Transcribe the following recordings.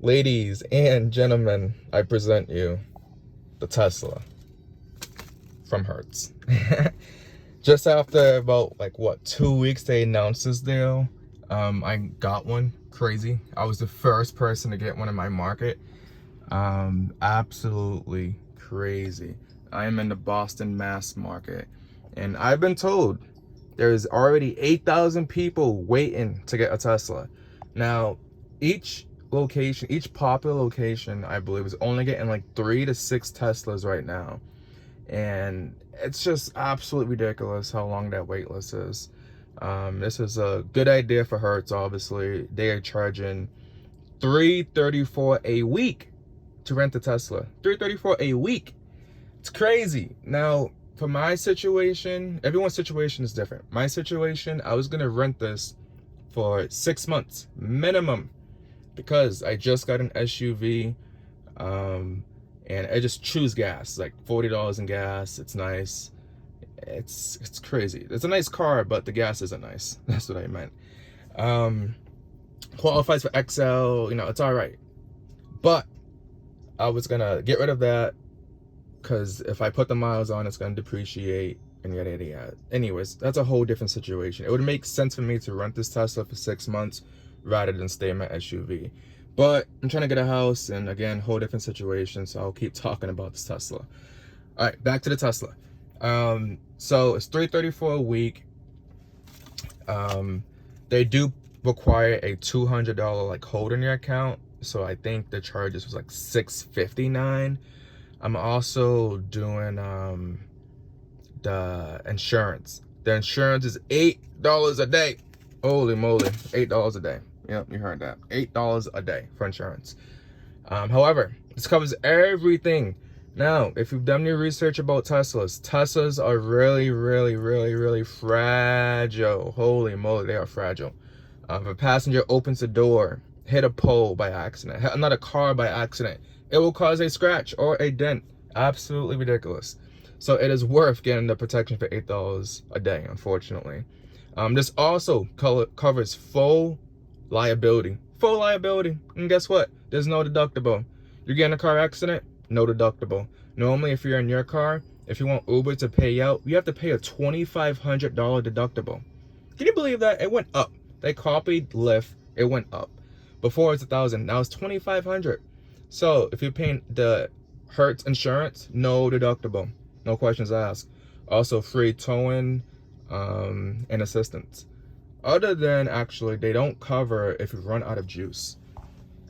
Ladies and gentlemen, I present you the Tesla from Hertz. Just after about 2 weeks they announced this deal, I got one. Crazy. I was the first person to get one in my market. Absolutely crazy. I am in the Boston mass market, and I've been told there's already 8,000 people waiting to get a Tesla. Now, each popular location, I believe, is only getting 3 to 6 Teslas right now. And it's just absolutely ridiculous how long that wait list is. This is a good idea for Hertz, obviously. They are charging $334 a week to rent a Tesla. $334 a week. It's crazy. Now, for my situation, everyone's situation is different. My situation, I was gonna rent this for 6 months minimum because I just got an SUV, and I just chews gas, like $40 in gas. It's nice. It's crazy. It's a nice car, but the gas isn't nice. That's what I meant. Qualifies for XL, it's all right. But I was gonna get rid of that because if I put the miles on, it's gonna depreciate and yada yada yada. Anyways, that's a whole different situation. It would make sense for me to rent this Tesla for 6 months rather than stay in my SUV. But I'm trying to get a house, and again, whole different situation, so I'll keep talking about this Tesla. All right, back to the Tesla. So it's $334 a week. They do require a $200 hold in your account, so I think the charges was $659. I'm also doing the insurance. The insurance is $8 a day. Holy moly, $8 a day. Yep, you heard that. $8 a day for insurance. However, this covers everything. Now, if you've done your research about Teslas are really, really, really, really fragile. Holy moly, they are fragile. If a passenger opens the door, hit a pole by accident, hit another car by accident, it will cause a scratch or a dent. Absolutely ridiculous. So it is worth getting the protection for $8 a day, unfortunately. This also covers full liability. Full liability. And guess what? There's no deductible. You get in a car accident, no deductible. Normally, if you're in your car, if you want Uber to pay out, you have to pay a $2,500 deductible. Can you believe that? It went up. They copied Lyft. It went up. Before it's $1,000. Now it's $2,500. So if you're paying the Hertz insurance, no deductible. No questions asked. Also free towing and assistance. Other than, actually, they don't cover if you run out of juice.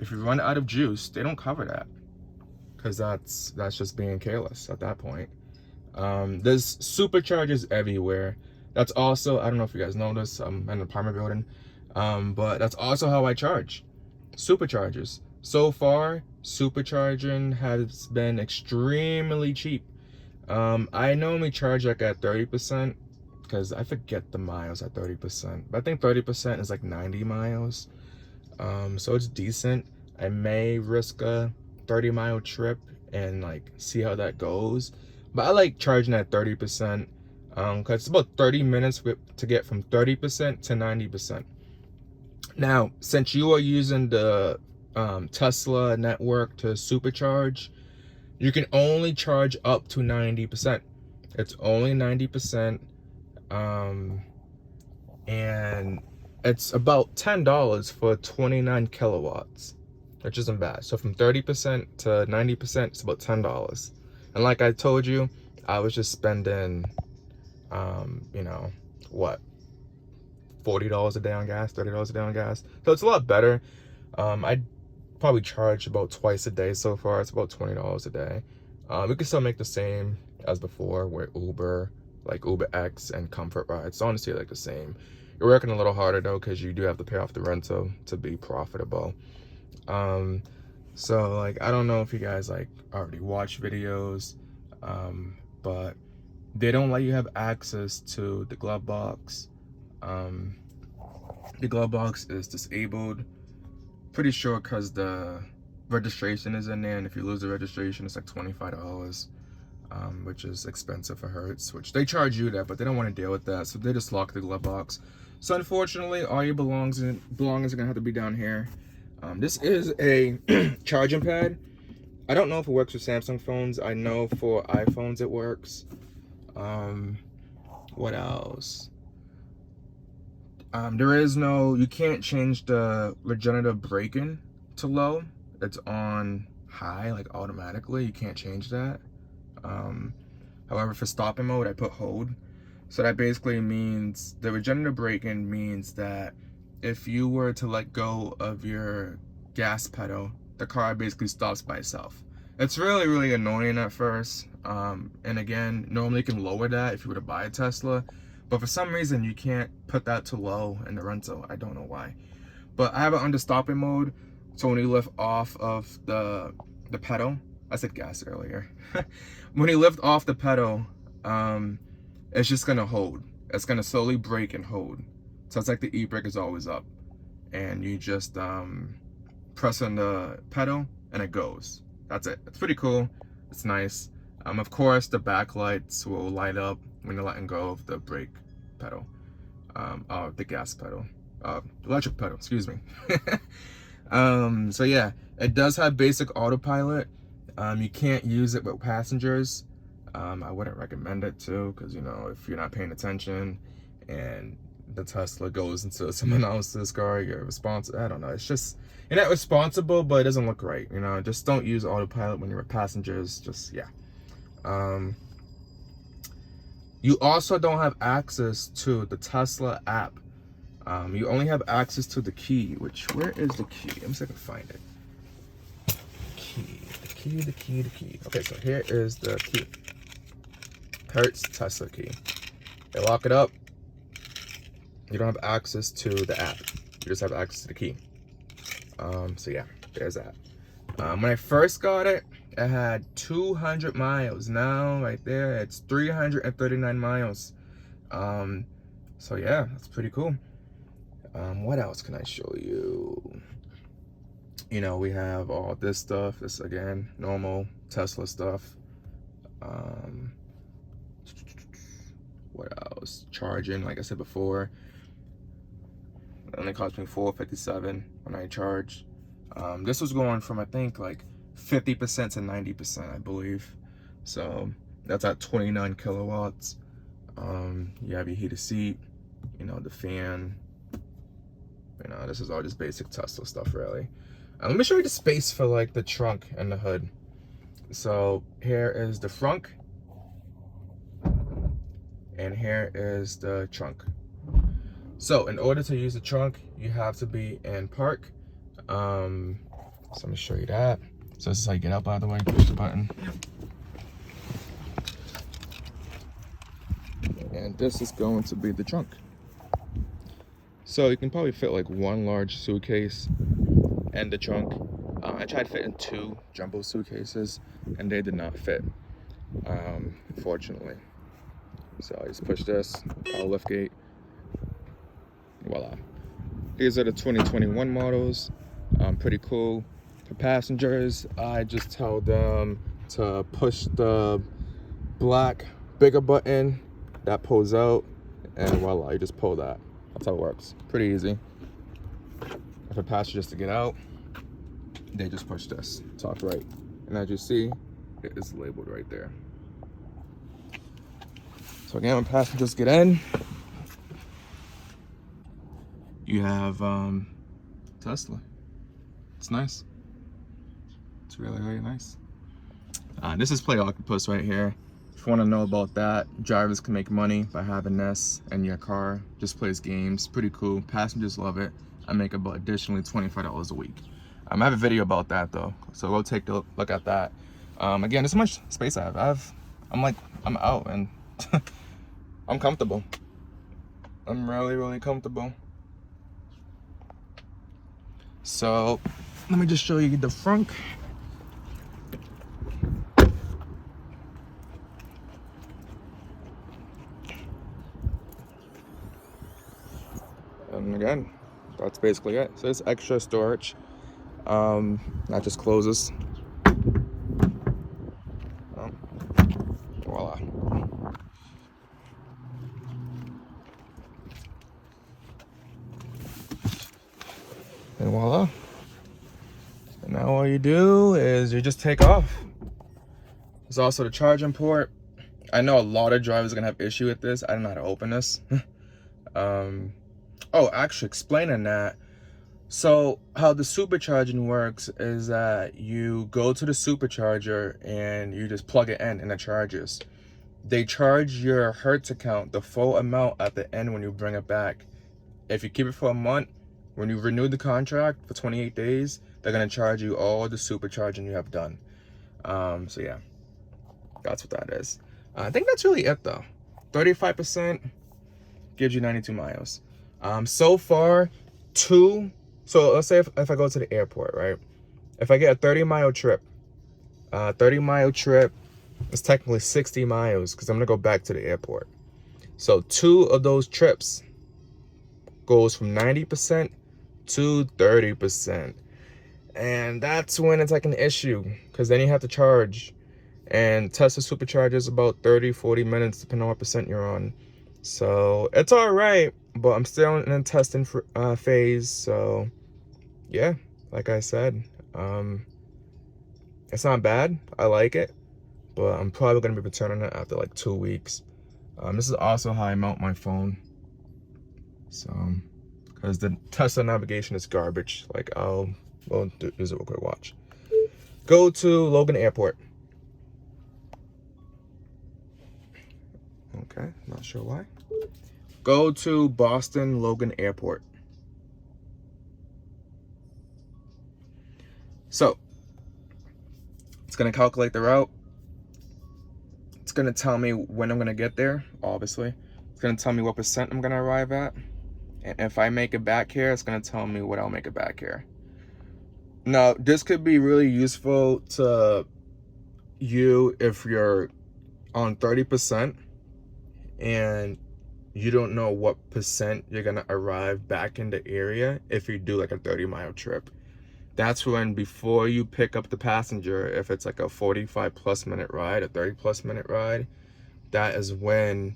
If you run out of juice, they don't cover that, because that's just being careless at that point. There's superchargers everywhere. That's also, I don't know if you guys know this, I'm in an apartment building, but that's also how I charge. Superchargers. So far, supercharging has been extremely cheap. I normally charge at 30%, because I forget the miles at 30%. But I think 30% is 90 miles. So it's decent. I may risk a 30-mile trip and see how that goes. But I like charging at 30%, because it's about 30 minutes to get from 30% to 90%. Now, since you are using the Tesla network to supercharge, you can only charge up to 90%. It's only 90%. And it's about $10 for 29 kilowatts, which isn't bad. So from 30% to 90%, it's about $10. And like I told you, I was just spending, what, $40 a day on gas, $30 a day on gas. So it's a lot better. I probably charge about twice a day so far. It's about $20 a day. We can still make the same as before with Uber, like Uber X and Comfort Ride. It's honestly the same. You're working a little harder though, because you do have to pay off the rental to be profitable. So I don't know if you guys already watch videos, but they don't let you have access to the glove box. The glove box is disabled, pretty sure because the registration is in there, and if you lose the registration, it's $25, which is expensive for Hertz, which they charge you that, but they don't want to deal with that, so they just lock the glove box. So unfortunately, all your belongings are gonna have to be down here. This is a charging pad. I don't know if it works with Samsung phones. I know for iPhones it works. What else? There is no, you can't change the regenerative braking to low. It's on high, like automatically. You can't change that. However, for stopping mode, I put hold. So that basically means the regenerative braking means that if you were to let go of your gas pedal, the car basically stops by itself. It's really, really annoying at first. And again, normally you can lower that if you were to buy a Tesla. But for some reason, you can't put that to low in the rental. I don't know why. But I have it under stopping mode. So when you lift off of the pedal, I said gas earlier. When you lift off the pedal, it's just gonna hold. It's gonna slowly brake and hold. So it's like the e-brake is always up. And you just press on the pedal and it goes. That's it. It's pretty cool. It's nice. Of course, the backlights will light up when you're letting go of the brake pedal, the gas pedal, electric pedal, excuse me. So yeah, it does have basic autopilot. You can't use it with passengers. I wouldn't recommend it too, because you know, if you're not paying attention and the Tesla goes into someone else's car, you're responsible. I don't know. It's just, you're not responsible, but it doesn't look right. You know, just don't use autopilot when you're with passengers. Just, yeah. You also don't have access to the Tesla app. You only have access to the key, which, where is the key? Let me see if I can find it. The key. Okay, so here is the key. Hertz Tesla key. They lock it up. You don't have access to the app. You just have access to the key. So yeah, there's that. When I first got it, it had 200 miles. Now, right there, it's 339 miles. So yeah, that's pretty cool. What else can I show you? You know, we have all this stuff. This, again, normal Tesla stuff. What else? Charging, like I said before. It only cost me $4.57 when I charged. This was going from, I think, like 50% to 90%, I believe. So that's at 29 kilowatts. You have your heated seat, you know, the fan. You know, this is all just basic Tesla stuff, really. Let me show you the space for like the trunk and the hood. So here is the front, and here is the trunk. So in order to use the trunk, you have to be in park. So let me show you that. So this is how you get out, by the way. Push the button. And this is going to be the trunk. So you can probably fit like one large suitcase in the trunk. I tried fitting 2 jumbo suitcases and they did not fit, unfortunately. So I just push this, power lift gate, voila. These are the 2021 models. Pretty cool. For passengers, I just tell them to push the black bigger button that pulls out, and voila, you just pull that. That's how it works. Pretty easy. For passengers to get out, they just push this top right, and as you see, it is labeled right there. So again, when passengers get in, you have Tesla. It's nice. It's really, really nice. This is Play Octopus right here. If you want to know about that, drivers can make money by having this in your car. Just plays games. Pretty cool. Passengers love it. I make about additionally $25 a week. I have a video about that though, so go take a look at that. Again, there's so much space I have. I'm out and I'm comfortable. I'm really, really comfortable. So let me just show you the front. And again, that's basically it. So it's extra storage. That just closes. Oh, voila. And voila. Now all you do is you just take off. There's also the charging port. I know a lot of drivers are gonna have issue with this. I don't know how to open this. Oh, actually, explaining that. So how the supercharging works is that you go to the supercharger and you just plug it in and it charges. They charge your Hertz account the full amount at the end when you bring it back. If you keep it for a month, when you renew the contract for 28 days, they're gonna charge you all the supercharging you have done. So yeah, that's what that is. I think that's really it though. 35% gives you 92 miles. So far, so let's say if I go to the airport, right? If I get a 30-mile trip, 30-mile trip is technically 60 miles because I'm gonna go back to the airport. So 2 of those trips goes from 90% to 30%. And that's when it's like an issue because then you have to charge. And Tesla superchargers about 30-40 minutes depending on what percent you're on. So it's all right, but I'm still in a testing phase. So yeah, like I said, it's not bad. I like it, but I'm probably gonna be returning it after like 2 weeks. This is also how I mount my phone. So, because the Tesla navigation is garbage. Like we'll do it real quick. Watch. Go to Logan Airport. Okay, not sure why. Go to Boston Logan Airport. So, it's gonna calculate the route. It's gonna tell me when I'm gonna get there, obviously. It's gonna tell me what percent I'm gonna arrive at. And if I make it back here, it's gonna tell me what I'll make it back here. Now, this could be really useful to you if you're on 30% and you don't know what percent you're gonna arrive back in the area if you do like a 30-mile trip. That's when, before you pick up the passenger, if it's like a 45+ minute ride, a 30+ minute ride, that is when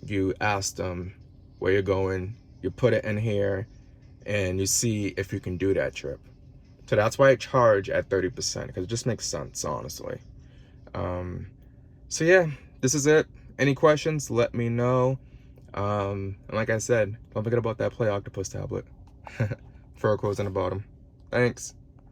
you ask them where you're going, you put it in here, and you see if you can do that trip. So that's why I charge at 30%, because it just makes sense, honestly. So yeah, this is it. Any questions, let me know. And like I said, don't forget about that Play Octopus tablet. Fur codes on the bottom. Thanks.